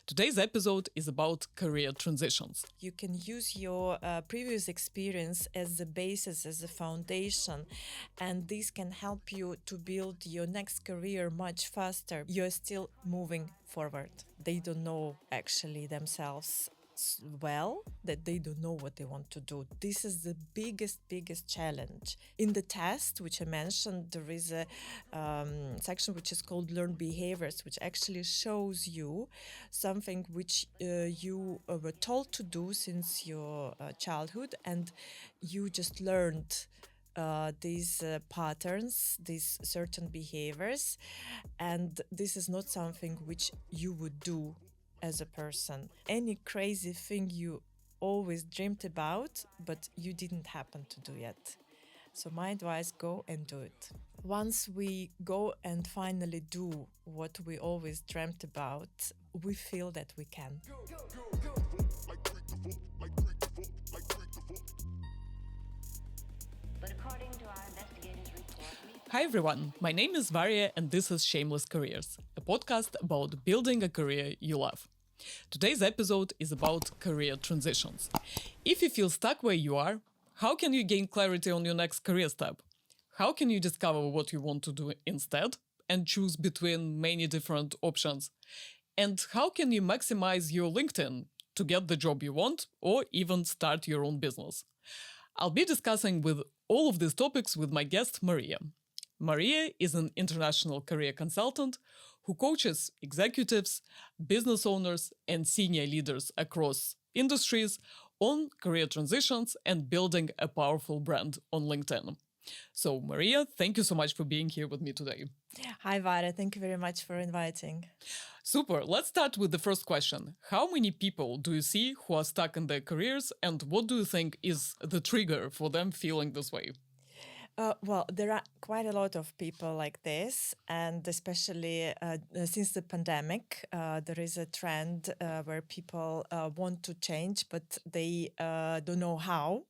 Today's episode is about career transitions. You can use your previous experience as the basis, as a foundation, and this can help you to build your next career much faster. You're still moving forward. They don't know actually themselves well, that they don't know what they want to do. This is the biggest challenge. In the test, which I mentioned, there is a section which is called Learn Behaviours, which actually shows you something which you were told to do since your childhood, and you just learned these patterns, these certain behaviors, and this is not something which you would do as a person. Any crazy thing you always dreamt about, but you didn't happen to do yet. So my advice, go and do it. Once we go and finally do what we always dreamt about, we feel that we can. But according to our investigators' report, Hi everyone, my name is Varia and this is Shameless Careers, a podcast about building a career you love. Today's episode is about career transitions. If you feel stuck where you are, how can you gain clarity on your next career step? How can you discover what you want to do instead and choose between many different options? And how can you maximize your LinkedIn to get the job you want or even start your own business? I'll be discussing with all of these topics with my guest, Maria. Maria is an international career consultant who coaches executives, business owners, and senior leaders across industries on career transitions and building a powerful brand on LinkedIn. So, Maria, thank you so much for being here with me today. Hi, Vara. Thank you very much for inviting. Super. Let's start with the first question. How many people do you see who are stuck in their careers, and what do you think is the trigger for them feeling this way? Well, there are quite a lot of people like this, and especially since the pandemic, there is a trend where people want to change, but they don't know how.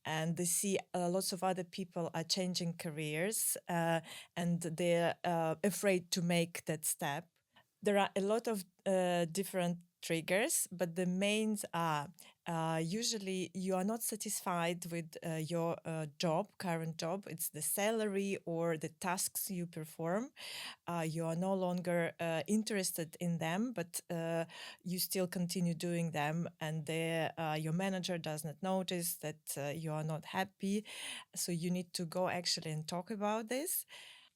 And they see lots of other people are changing careers, and they're afraid to make that step. There are a lot of different triggers, but the mains are usually you are not satisfied with your current job. It's the salary or the tasks you perform. You are no longer interested in them, but you still continue doing them, and your manager does not notice that you are not happy. So you need to go actually and talk about this.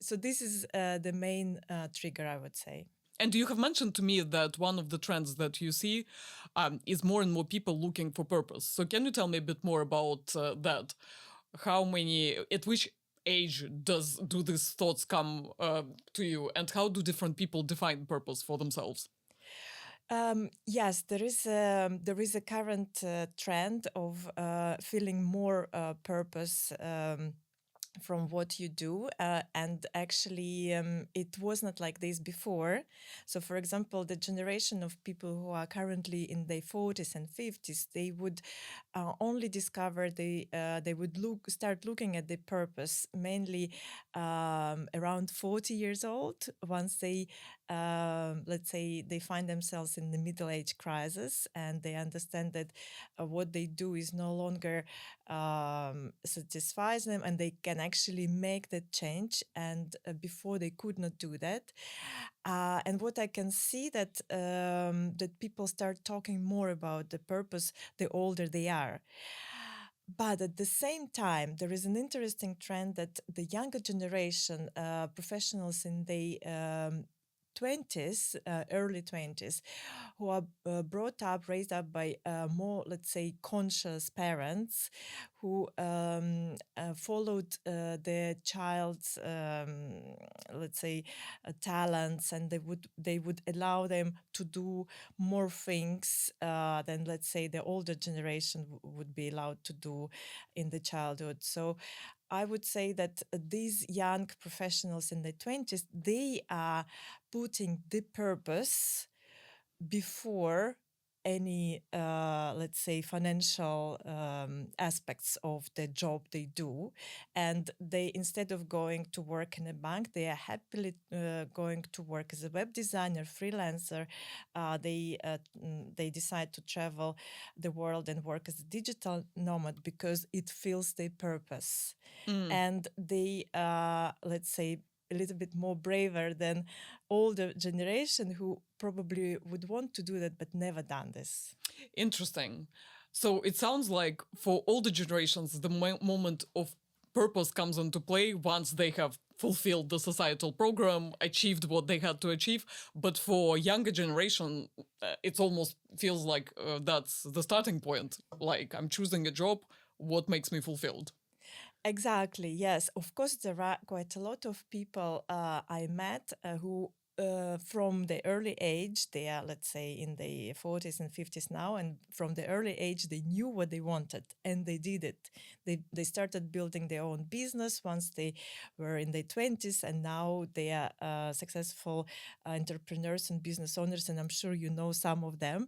So this is the main trigger, I would say. And you have mentioned to me that one of the trends that you see is more and more people looking for purpose. So can you tell me a bit more about that? At which age do these thoughts come to you, and how do different people define purpose for themselves? Yes, there is a current trend of feeling more purpose from what you do, and actually it was not like this before. So for example, the generation of people who are currently in their 40s and 50s, they would only discover they would start looking at the purpose mainly around 40 years old, once they let's say they find themselves in the middle age crisis and they understand that what they do is no longer satisfies them, and they can actually make that change, and before they could not do that. And what I can see that people start talking more about the purpose the older they are. But at the same time, there is an interesting trend that the younger generation, professionals in the 20s, early 20s, who are raised up by more, let's say, conscious parents who followed their child's, let's say, talents, and they would allow them to do more things than, let's say, the older generation would be allowed to do in the childhood. So I would say that these young professionals in their 20s, they are putting the purpose before any, let's say, financial aspects of the job they do. And they, instead of going to work in a bank, they are happily going to work as a web designer, freelancer. They decide to travel the world and work as a digital nomad because it fills their purpose. And they, let's say, a little bit more braver than older generation who probably would want to do that but never done this. Interesting. So it sounds like for older generations, the moment of purpose comes into play once they have fulfilled the societal program, achieved what they had to achieve. But for younger generation, it almost feels like that's the starting point. Like, I'm choosing a job, what makes me fulfilled? Exactly, yes. Of course, there are quite a lot of people I met who from the early age, they are, let's say, in the 40s and 50s now, and from the early age, they knew what they wanted and they did it. They started building their own business once they were in their 20s, and now they are successful entrepreneurs and business owners, and I'm sure you know some of them.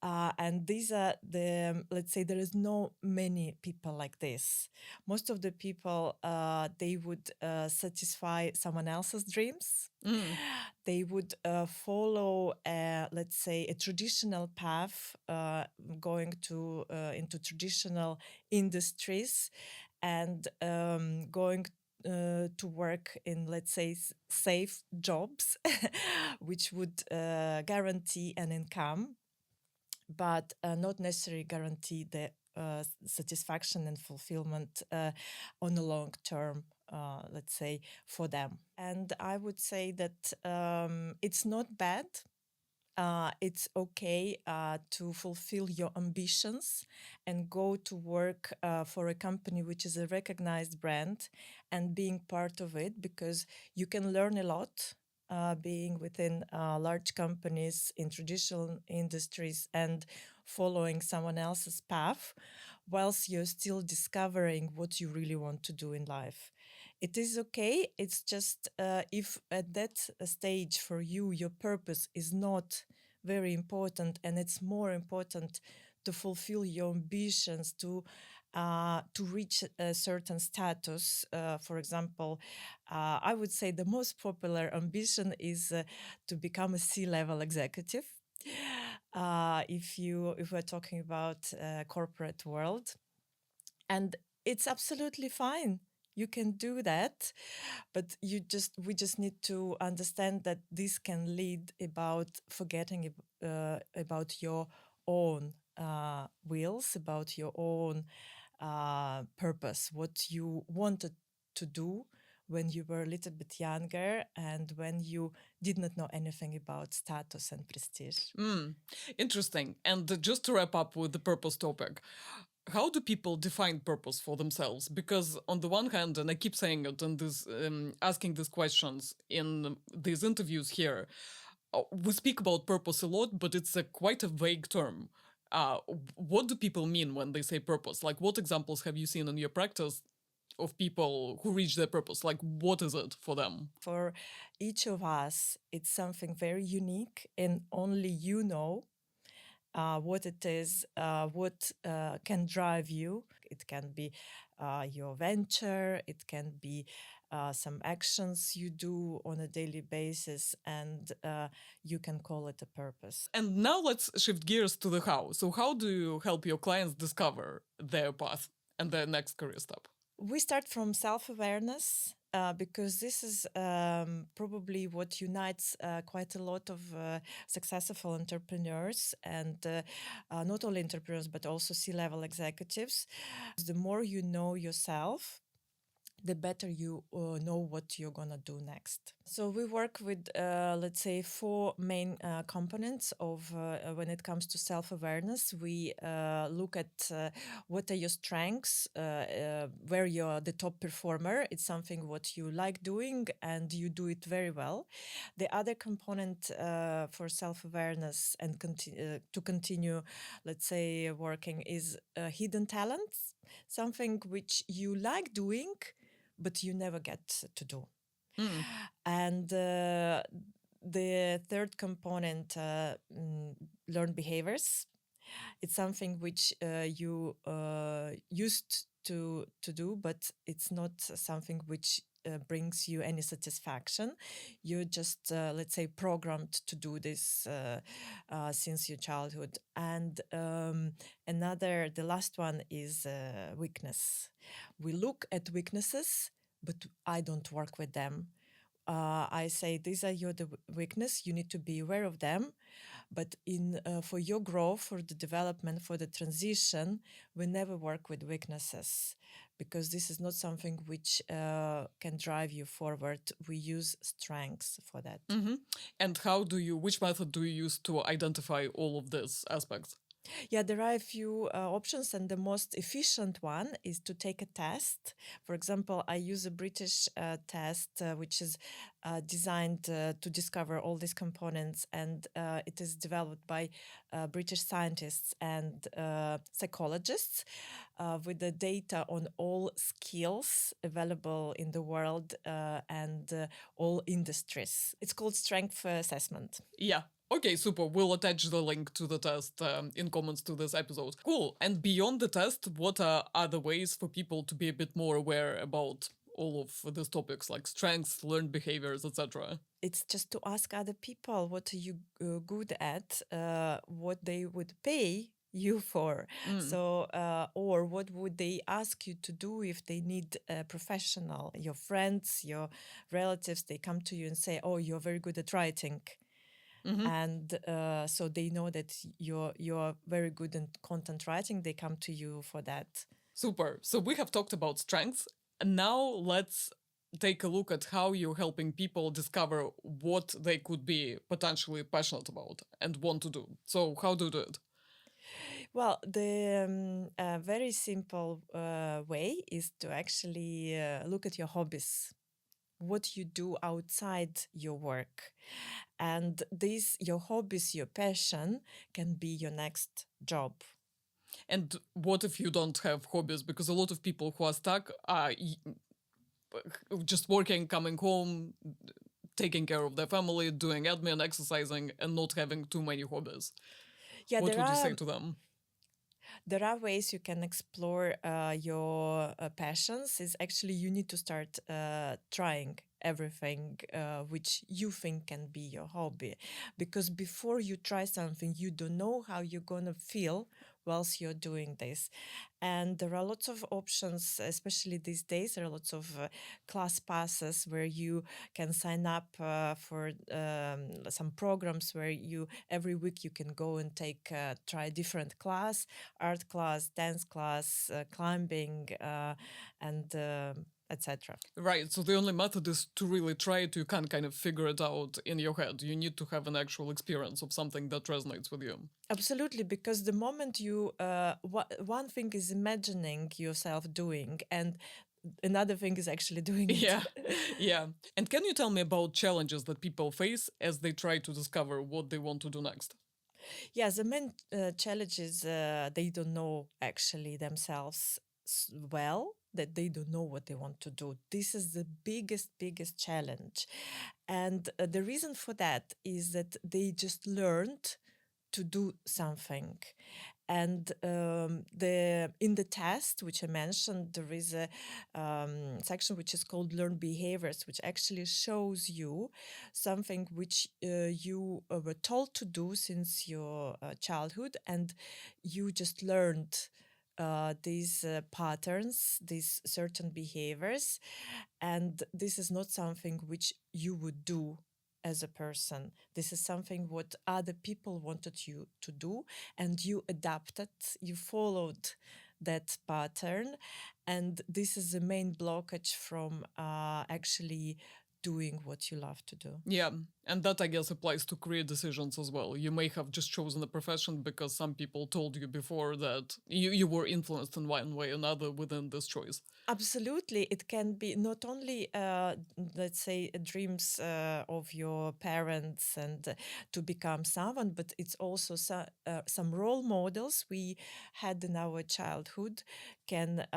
And these are the, let's say, there is no many people like this. Most of the people, they would satisfy someone else's dreams. They would follow, let's say, a traditional path, going to into traditional industries, and going to work in, let's say, safe jobs, which would guarantee an income, but not necessarily guarantee the satisfaction and fulfillment on a long term, let's say, for them. And I would say that it's not bad. It's okay to fulfill your ambitions and go to work for a company which is a recognized brand and being part of it, because you can learn a lot being within large companies in traditional industries and following someone else's path, whilst you're still discovering what you really want to do in life. It is okay. It's just if at that stage for you, your purpose is not very important, and it's more important to fulfill your ambitions, to reach a certain status. For example, I would say the most popular ambition is to become a C-level executive. If we're talking about corporate world, and it's absolutely fine. You can do that, but we just need to understand that this can lead about forgetting about your own wills, about your own purpose, what you wanted to do when you were a little bit younger and when you did not know anything about status and prestige. Interesting. And just to wrap up with the purpose topic, how do people define purpose for themselves? Because on the one hand, and I keep saying it and this asking these questions in these interviews here, we speak about purpose a lot, but it's quite a vague term. What do people mean when they say purpose? Like, what examples have you seen in your practice of people who reach their purpose? Like, what is it for them? For each of us, it's something very unique, and only you know what it is, what can drive you. It can be your venture, it can be some actions you do on a daily basis, and you can call it a purpose. And now let's shift gears to the how. So how do you help your clients discover their path and their next career step? We start from self-awareness, because this is probably what unites quite a lot of successful entrepreneurs, and not only entrepreneurs, but also C-level executives. The more you know yourself, the better you know what you're gonna do next. So we work with, let's say, four main components of when it comes to self-awareness. We look at what are your strengths, where you're the top performer. It's something what you like doing and you do it very well. The other component for self-awareness and to continue, let's say, working is hidden talents, something which you like doing, but you never get to do. And the third component, learn behaviors. It's something which you used to do, but it's not something which brings you any satisfaction. You're just, let's say, programmed to do this since your childhood. And the last one is weakness. We look at weaknesses, but I don't work with them. I say these are the weakness. You need to be aware of them, but for your growth, for the development, for the transition, we never work with weaknesses because this is not something which can drive you forward. We use strengths for that. And which method do you use to identify all of these aspects? Yeah, there are a few options, and the most efficient one is to take a test. For example, I use a British test, which is designed to discover all these components, and it is developed by British scientists and psychologists with the data on all skills available in the world and all industries. It's called strength assessment. Yeah. Okay, super. We'll attach the link to the test in comments to this episode. Cool. And beyond the test, what are other ways for people to be a bit more aware about all of these topics like strengths, learned behaviors, etc.? It's just to ask other people what are you good at, what they would pay you for. So, or what would they ask you to do if they need a professional? Your friends, your relatives, they come to you and say, "Oh, you're very good at writing." And so they know that you're very good in content writing. They come to you for that. Super. So we have talked about strengths. And now let's take a look at how you're helping people discover what they could be potentially passionate about and want to do. So how do you do it? Well, the very simple way is to actually look at your hobbies, what you do outside your work. And your hobbies, your passion can be your next job. And what if you don't have hobbies? Because a lot of people who are stuck are just working, coming home, taking care of their family, doing admin, exercising, and not having too many hobbies. Yeah, what would you say to them? There are ways you can explore your passions. Is actually you need to start trying everything which you think can be your hobby, because before you try something, you don't know how you're gonna feel whilst you're doing this. And there are lots of options, especially these days. There are lots of class passes where you can sign up for some programs where every week you can go and try a different class, art class, dance class, climbing, and etc. Right. So the only method is to really try it. You can't kind of figure it out in your head. You need to have an actual experience of something that resonates with you. Absolutely, because the moment one thing is imagining yourself doing, and another thing is actually doing it. Yeah, yeah. And can you tell me about challenges that people face as they try to discover what they want to do next? Yeah, the main challenge is they don't know actually themselves well, that they don't know what they want to do. This is the biggest challenge. And the reason for that is that they just learned to do something. And in the test, which I mentioned, there is a section which is called Learn Behaviors, which actually shows you something which you were told to do since your childhood, and you just learned these patterns, these certain behaviors, and this is not something which you would do as a person. This is something what other people wanted you to do, and you adapted, you followed that pattern, and this is the main blockage from actually doing what you love to do. Yeah, and that I guess applies to career decisions as well. You may have just chosen a profession because some people told you before that you were influenced in one way or another within this choice. Absolutely. It can be not only, let's say, dreams of your parents and to become someone, but it's also some role models we had in our childhood can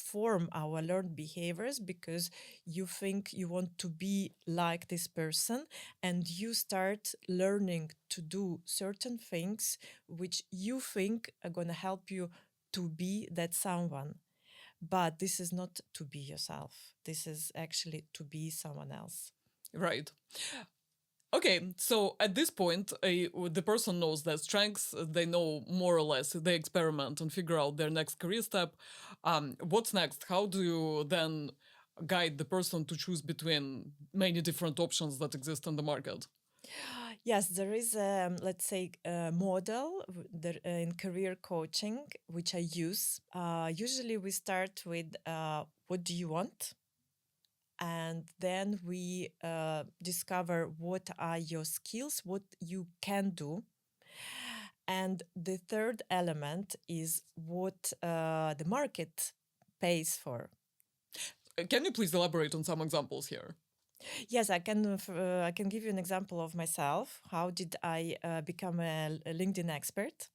form our learned behaviors because you think you want to be like this person, and you start learning to do certain things which you think are going to help you to be that someone. But this is not to be yourself. This is actually to be someone else. Right. Okay, so at this point, the person knows their strengths. They know more or less. They experiment and figure out their next career step. What's next? How do you then guide the person to choose between many different options that exist in the market? Yes, there is, let's say, a model in career coaching, which I use. Usually we start with what do you want? And then we discover what are your skills, what you can do. And the third element is what the market pays for. Can you please elaborate on some examples here? Yes, I can. I can give you an example of myself. How did I become a LinkedIn expert?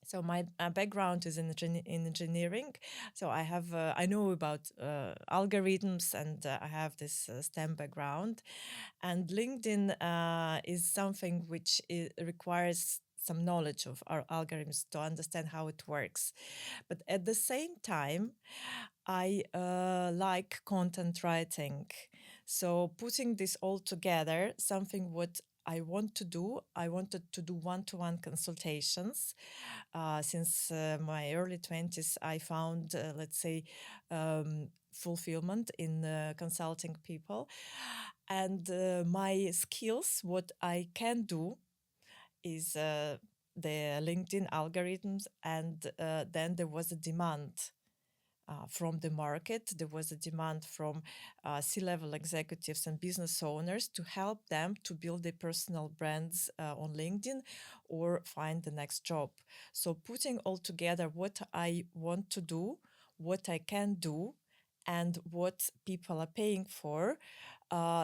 So my background is in engineering. So I know about algorithms, and I have this STEM background. And LinkedIn is something which requires some knowledge of our algorithms to understand how it works. But at the same time, I like content writing. So putting this all together, something what I want to do, I wanted to do one-to-one consultations. Since my early 20s, I found, let's say, fulfillment in consulting people. And my skills, what I can do is the LinkedIn algorithms. And then there was a demand from the market. There was a demand from C-level executives and business owners to help them to build their personal brands on LinkedIn or find the next job. So putting all together what I want to do, what I can do, and what people are paying for,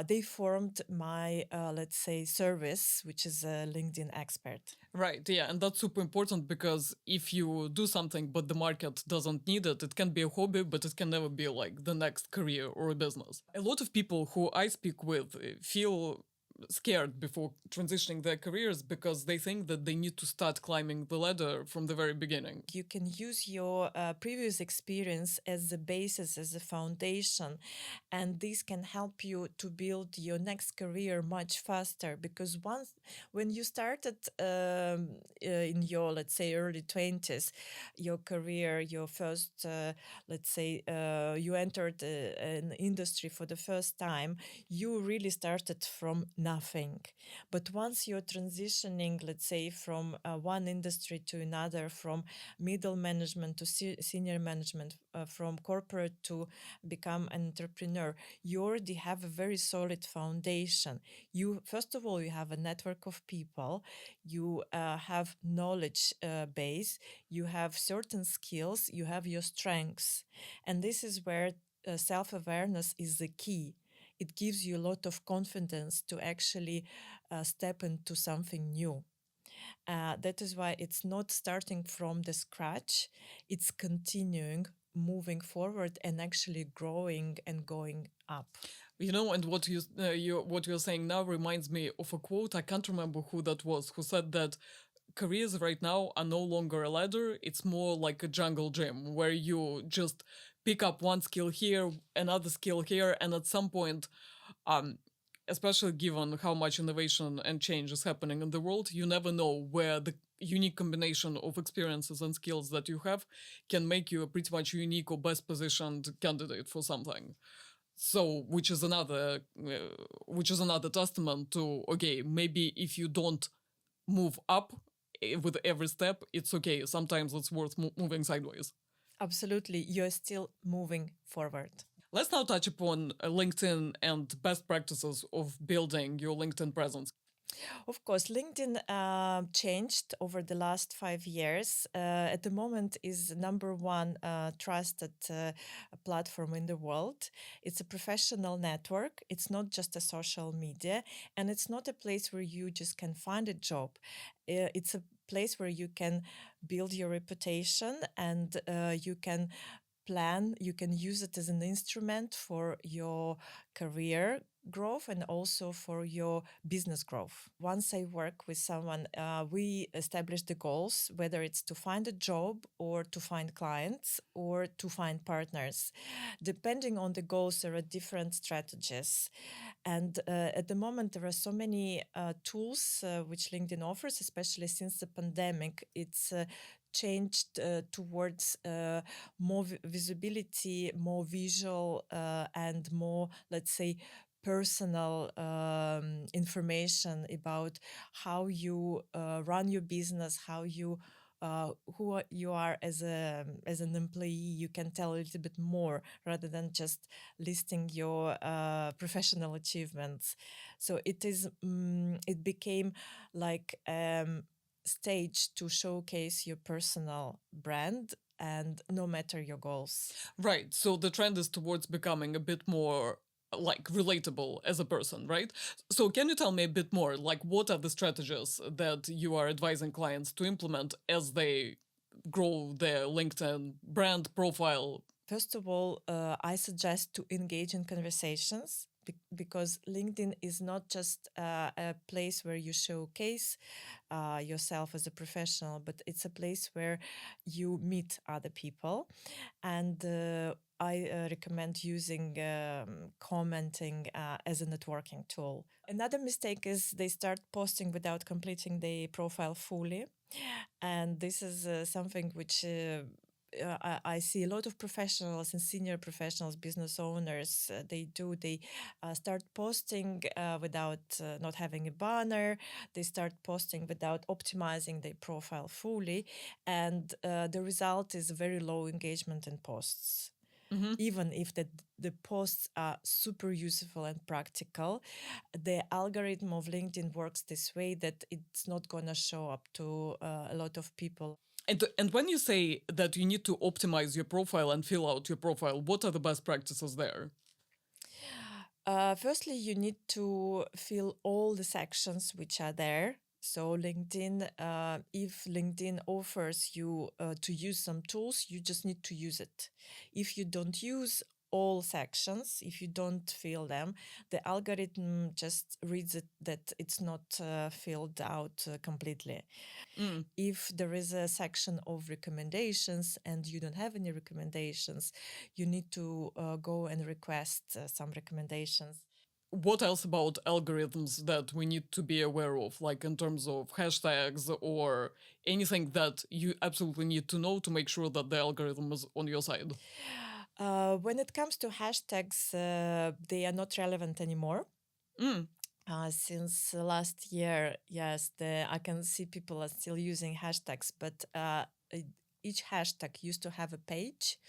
they formed my, let's say, service, which is a LinkedIn expert. Right, yeah, and that's super important because if you do something but the market doesn't need it, it can be a hobby, but it can never be like the next career or a business. A lot of people who I speak with feel scared before transitioning their careers because they think that they need to start climbing the ladder from the very beginning. You can use your previous experience as the basis, as a foundation, and this can help you to build your next career much faster. Because when you started in your, let's say, early 20s, your career, your first, let's say, you entered an industry for the first time, you really started from nothing. But once you're transitioning, let's say, from one industry to another, from middle management to senior management, from corporate to become an entrepreneur, you already have a very solid foundation. You, first of all, you have a network of people, you have knowledge base, you have certain skills, you have your strengths. And this is where self-awareness is the key. It gives you a lot of confidence to actually step into something new. That is why it's not starting from the scratch, it's continuing, moving forward, and actually growing and going up. You know, and what what you're saying now reminds me of a quote. I can't remember who that was, who said that careers right now are no longer a ladder. It's more like a jungle gym where you just pick up one skill here, another skill here, and at some point, especially given how much innovation and change is happening in the world, you never know where the unique combination of experiences and skills that you have can make you a pretty much unique or best positioned candidate for something. So, which is another testament to, okay, maybe if you don't move up with every step, it's okay. Sometimes it's worth moving sideways. Absolutely, you're still moving forward. Let's now touch upon LinkedIn and best practices of building your LinkedIn presence. Of course, LinkedIn changed over the last 5 years. At the moment, is number one trusted platform in the world. It's a professional network. It's not just a social media, and it's not a place where you just can find a job. It's a place where you can build your reputation, and you can plan. You can use it as an instrument for your career growth and also for your business growth. Once I work with someone, we establish the goals, whether it's to find a job or to find clients or to find partners. Depending on the goals, there are different strategies. And at the moment, there are so many tools which LinkedIn offers, especially since the pandemic. It's changed towards more visibility, more visual, and more, let's say, personal information about how you run your business, how you you are as an employee. You can tell a little bit more rather than just listing your professional achievements. So it became like stage to showcase your personal brand and no matter your goals. Right. So the trend is towards becoming a bit more like relatable as a person, right? So can you tell me a bit more, like what are the strategies that you are advising clients to implement as they grow their LinkedIn brand profile? First of all, I suggest to engage in conversations because LinkedIn is not just a place where you showcase yourself as a professional, but it's a place where you meet other people. And I recommend using commenting as a networking tool. Another mistake is they start posting without completing the profile fully. And this is something which I see a lot of professionals and senior professionals, business owners, they start posting without not having a banner. They start posting without optimizing their profile fully. And the result is very low engagement in posts. Even if the posts are super useful and practical, the algorithm of LinkedIn works this way that it's not going to show up to a lot of people. And when you say that you need to optimize your profile and fill out your profile, what are the best practices there? Firstly, you need to fill all the sections which are there. So LinkedIn, if LinkedIn offers you to use some tools, you just need to use it. If you don't use all sections, if you don't fill them, the algorithm just reads it that it's not filled out completely. If there is a section of recommendations and you don't have any recommendations, you need to go and request some recommendations. What else about algorithms that we need to be aware of, like in terms of hashtags or anything that you absolutely need to know to make sure that the algorithm is on your side? When it comes to hashtags, they are not relevant anymore. Since last year, yes, I can see people are still using hashtags, but each hashtag used to have a page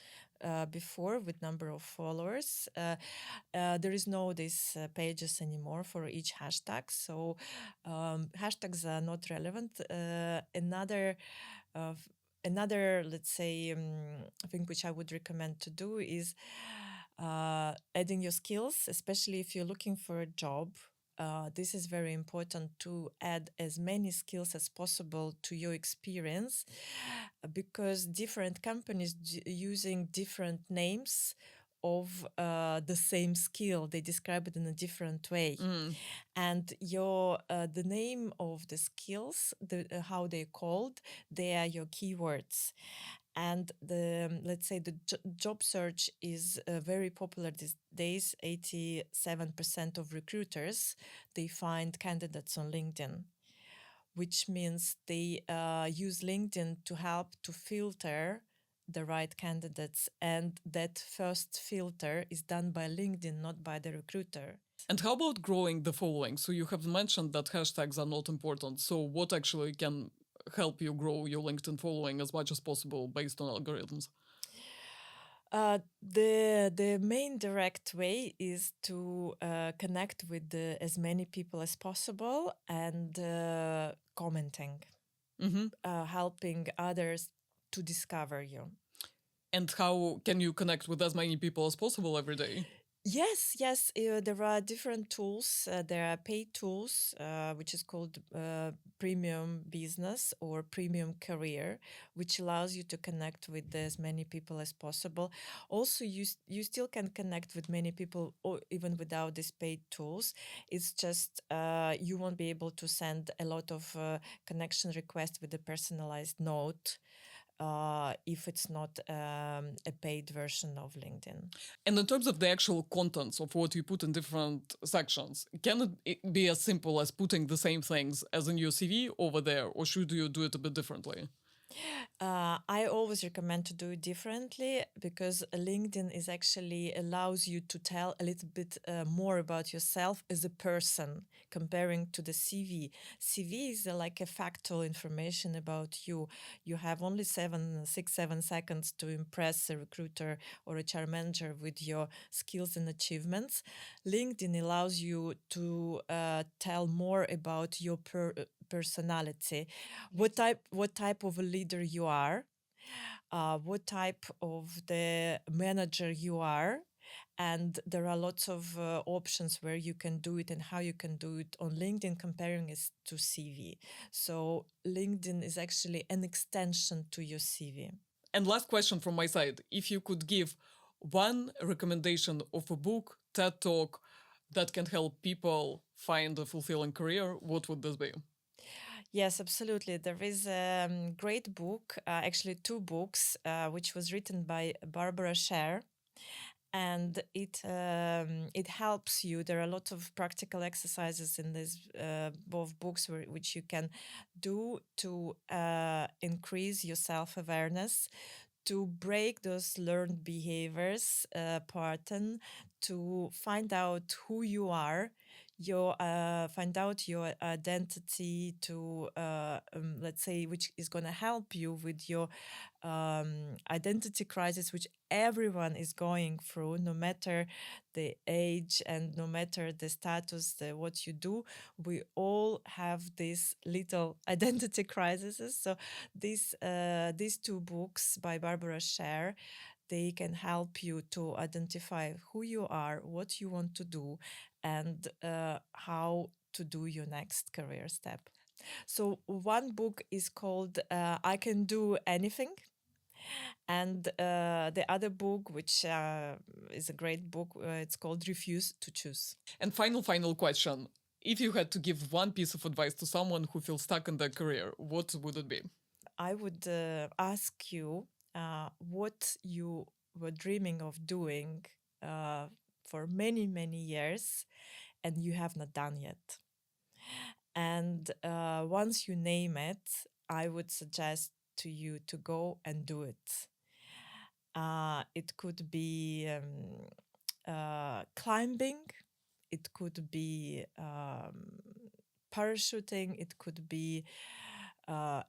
before with number of followers. There is no these pages anymore for each hashtag, so hashtags are not relevant. Another, let's say, thing which I would recommend to do is adding your skills, especially if you're looking for a job. This is very important to add as many skills as possible to your experience because different companies using different names of the same skill, they describe it in a different way. And the name of the skills, how they're called, they are your keywords. And let's say the job search is very popular these days. 87% of recruiters, they find candidates on LinkedIn, which means they use LinkedIn to help to filter the right candidates. And that first filter is done by LinkedIn, not by the recruiter. And how about growing the following? So you have mentioned that hashtags are not important. So what actually can help you grow your LinkedIn following as much as possible based on algorithms? The main direct way is to connect with as many people as possible and commenting, helping others to discover you. And how can you connect with as many people as possible every day? Yes. There are different tools. There are paid tools, which is called premium business or premium career, which allows you to connect with as many people as possible. Also, you still can connect with many people, or even without these paid tools. It's just you won't be able to send a lot of connection requests with a personalized note if it's not a paid version of LinkedIn. And in terms of the actual contents of what you put in different sections, can it be as simple as putting the same things as in your CV over there, or should you do it a bit differently? I always recommend to do it differently because LinkedIn is actually allows you to tell a little bit more about yourself as a person comparing to the CV. CV is like a factual information about you. You have only 7 seconds to impress a recruiter or HR manager with your skills and achievements. LinkedIn allows you to tell more about your personality, what type of a leader you are, what type of the manager you are, and there are lots of options where you can do it and how you can do it on LinkedIn, comparing it to CV. So LinkedIn is actually an extension to your CV. And last question from my side. If you could give one recommendation of a book, TED Talk that can help people find a fulfilling career, what would this be? Yes, absolutely. There is a great book, actually two books, which was written by Barbara Sher, and it helps you. There are lots of practical exercises in these both books which you can do to increase your self-awareness, to break those learned behaviors pattern, to find out who you are, your find out your identity, to let's say, which is going to help you with your identity crisis, which everyone is going through, no matter the age and no matter the status, what you do. We all have these little identity crises. So these two books by Barbara Sher, they can help you to identify who you are, what you want to do, and how to do your next career step. So one book is called I Can Do Anything. And the other book, which is a great book, it's called Refuse to Choose. And final question. If you had to give one piece of advice to someone who feels stuck in their career, what would it be? I would ask you what you were dreaming of doing for many, many years and you have not done yet. And once you name it, I would suggest to you to go and do it. It could be climbing, it could be parachuting, it could be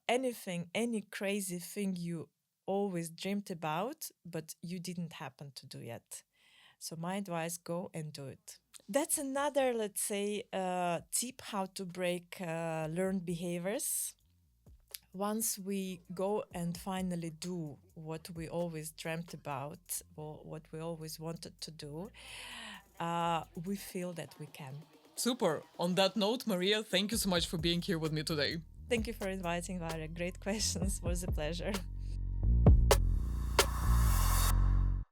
anything, any crazy thing you always dreamed about, but you didn't happen to do yet. So my advice, go and do it. That's another, let's say, tip how to break learned behaviors. Once we go and finally do what we always dreamt about or what we always wanted to do, we feel that we can. Super. On that note, Maria, thank you so much for being here with me today. Thank you for inviting, Varya. Great questions. It was a pleasure.